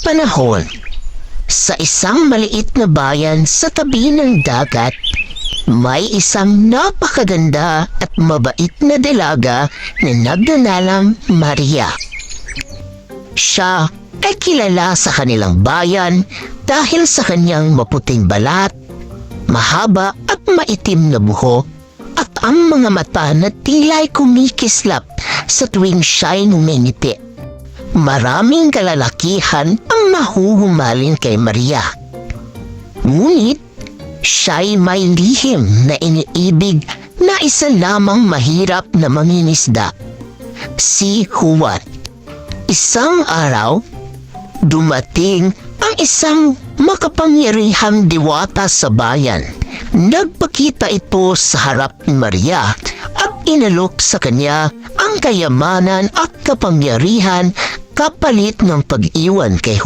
panahon, sa isang maliit na bayan sa tabi ng dagat, may isang napakaganda at mabait na dalaga na nagnanalang Maria. Siya ay kilala sa kanilang bayan dahil sa kanyang maputing balat, mahaba at maitim na buhok, at ang mga mata na tila'y kumikislap sa tuwing siya'y ngumingiti. Maraming kalalakihan ang nahuhumaling kay Maria. Ngunit, siya'y may lihim na iniibig na isa lamang mahirap na mangingisda, si Juan. Isang araw, dumating ang isang makapangyarihang diwata sa bayan. Nagpakita ito sa harap ni Maria at inalok sa kanya ang kayamanan at kapangyarihan kapalit ng pag-iwan kay